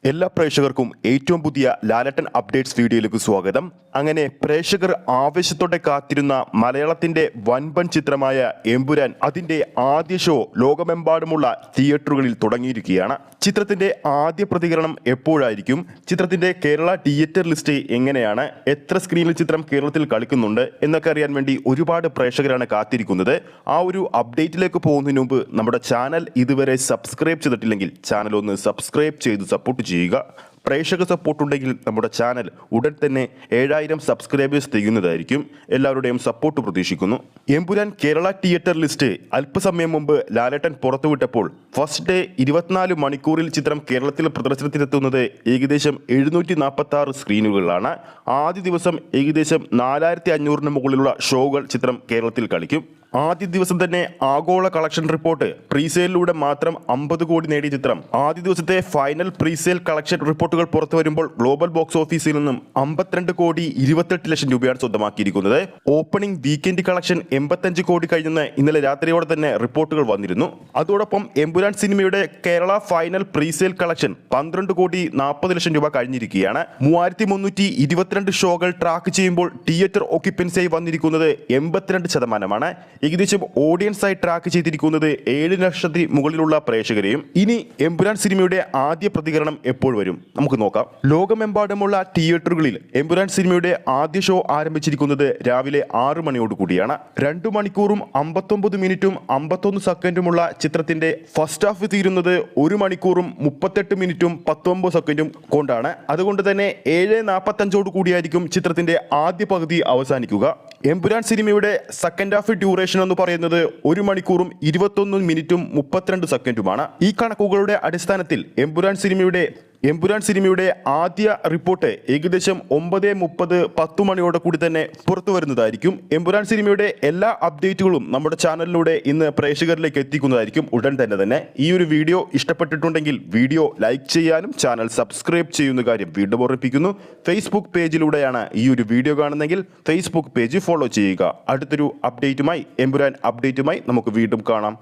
എല്ലാ പ്രേക്ഷകർക്കും ഏറ്റവും പുതിയ ലാലേട്ടൻ അപ്ഡേറ്റ്സ് വീഡിയോയിലേക്ക് സ്വാഗതം. അങ്ങനെ പ്രേക്ഷകർ ആവേശത്തോടെ കാത്തിരുന്ന മലയാളത്തിന്റെ വൻപൻ ചിത്രമായ എമ്പുരാൻ അതിന്റെ ആദ്യ ഷോ ലോകമെമ്പാടുമുള്ള തിയേറ്ററുകളിൽ തുടങ്ങിയിരിക്കുകയാണ്. ചിത്രത്തിന്റെ ആദ്യ പ്രതികരണം എപ്പോഴായിരിക്കും? ചിത്രത്തിന്റെ കേരള തിയേറ്റർ ലിസ്റ്റ് എങ്ങനെയാണ്? എത്ര സ്ക്രീനിൽ ചിത്രം കേരളത്തിൽ കളിക്കുന്നുണ്ട് എന്നൊക്കെ അറിയാൻ വേണ്ടി ഒരുപാട് പ്രേക്ഷകരാണ് കാത്തിരിക്കുന്നത്. ആ ഒരു അപ്ഡേറ്റിലേക്ക് പോകുന്നതിന് മുമ്പ് നമ്മുടെ ചാനൽ ഇതുവരെ സബ്സ്ക്രൈബ് ചെയ്തിട്ടില്ലെങ്കിൽ ചാനൽ ഒന്ന് സബ്സ്ക്രൈബ് ചെയ്ത് സപ്പോർട്ട് ചെയ്യുക. പ്രേക്ഷക സപ്പോർട്ട് ഉണ്ടെങ്കിൽ നമ്മുടെ ചാനൽ ഉടൻ തന്നെ 7000 സബ്സ്ക്രൈബേഴ്സ് തികയുന്നതായിരിക്കും. എല്ലാവരുടെയും സപ്പോർട്ട് പ്രതീക്ഷിക്കുന്നു. എമ്പുരാൻ കേരള തിയേറ്റർ ലിസ്റ്റ് അല്പസമയം മുമ്പ് ലാലേട്ടൻ പുറത്തുവിട്ടപ്പോൾ ഫസ്റ്റ് ഡേ 24 മണിക്കൂറിൽ ചിത്രം കേരളത്തിൽ പ്രദർശനത്തിലെത്തുന്നത് ഏകദേശം 746 സ്ക്രീനുകളിലാണ്. ആദ്യ ദിവസം ഏകദേശം 4500 മുകളിലുള്ള ഷോകൾ ചിത്രം കേരളത്തിൽ കളിക്കും. ആദ്യ ദിവസം തന്നെ ആഗോള കളക്ഷൻ റിപ്പോർട്ട് പ്രീസെയിലൂടെ മാത്രം 50 കോടി നേടിയ ചിത്രം ആദ്യ ദിവസത്തെ ഫൈനൽ പ്രീസെയിൽ കളക്ഷൻ റിപ്പോർട്ടുകൾ പുറത്തു വരുമ്പോൾ ഗ്ലോബൽ ബോക്സ് ഓഫീസിൽ നിന്നും 52 കോടി 28 ലക്ഷം രൂപയാണ് സ്വന്തമാക്കിയിരിക്കുന്നത്. ഓപ്പണിംഗ് വീക്കെൻഡ് കളക്ഷൻ 85 കോടി കഴിഞ്ഞെന്ന് ഇന്നലെ രാത്രിയോടെ തന്നെ റിപ്പോർട്ടുകൾ വന്നിരുന്നു. അതോടൊപ്പം എമ്പുരാൻ സിനിമയുടെ കേരള ഫൈനൽ പ്രീസെയിൽ കളക്ഷൻ 12 കോടി 40 ലക്ഷം രൂപ കഴിഞ്ഞിരിക്കുകയാണ്. 3322 ഷോകൾ ട്രാക്ക് ചെയ്യുമ്പോൾ തിയേറ്റർ ഓക്യുപ്പൻസിയായി വന്നിരിക്കുന്നത് 82%. ഏകദേശം ഓഡിയൻസ് ആയി ട്രാക്ക് ചെയ്തിരിക്കുന്നത് 7 ലക്ഷത്തിന് മുകളിലുള്ള പ്രേക്ഷകരെയും. ഇനി എമ്പുരാൻ സിനിമയുടെ ആദ്യ പ്രതികരണം എപ്പോൾ വരും നമുക്ക് നോക്കാം. ലോകമെമ്പാടുമുള്ള തിയേറ്ററുകളിൽ എമ്പുരാൻ സിനിമയുടെ ആദ്യ ഷോ ആരംഭിച്ചിരിക്കുന്നത് രാവിലെ 6 മണിയോടുകൂടിയാണ്. 2 മണിക്കൂറും 59 മിനിറ്റും 51 സെക്കൻഡുമുള്ള ചിത്രത്തിന്റെ ഫസ്റ്റ് ഹാഫ് തീരുന്നത് 1 മണിക്കൂറും 38 മിനിറ്റും 19 സെക്കൻഡും കൊണ്ടാണ്. അതുകൊണ്ട് തന്നെ 7:45 കൂടിയായിരിക്കും ചിത്രത്തിന്റെ ആദ്യ പകുതി അവസാനിക്കുക. എമ്പുരാൻ സിനിമയുടെ സെക്കൻഡ് ഹാഫ് ഡ്യൂറേഷൻ എന്ന് പറയുന്നത് 1 മണിക്കൂറും 21 മിനിറ്റും 32 സെക്കൻഡുമാണ്. ഈ കണക്കുകളുടെ അടിസ്ഥാനത്തിൽ എമ്പുരാൻ സിനിമയുടെ ആദ്യ റിപ്പോർട്ട് ഏകദേശം 9:30 10 മണിയോടെ കൂടി തന്നെ പുറത്തു വരുന്നതായിരിക്കും. എമ്പുരാൻ സിനിമയുടെ എല്ലാ അപ്ഡേറ്റുകളും നമ്മുടെ ചാനലിലൂടെ ഇന്ന് പ്രേക്ഷകരിലേക്ക് എത്തിക്കുന്നതായിരിക്കും ഉടൻ തന്നെ. ഈ ഒരു വീഡിയോ ഇഷ്ടപ്പെട്ടിട്ടുണ്ടെങ്കിൽ വീഡിയോ ലൈക്ക് ചെയ്യാനും ചാനൽ സബ്സ്ക്രൈബ് ചെയ്യുന്ന കാര്യം വീണ്ടും ഓർമ്മിപ്പിക്കുന്നു. ഫേസ്ബുക്ക് പേജിലൂടെയാണ് ഈ ഒരു വീഡിയോ കാണുന്നതെങ്കിൽ ഫേസ്ബുക്ക് പേജ് ഫോളോ ചെയ്യുക. അടുത്തൊരു എമ്പുരാൻ അപ്ഡേറ്റുമായി നമുക്ക് വീണ്ടും കാണാം.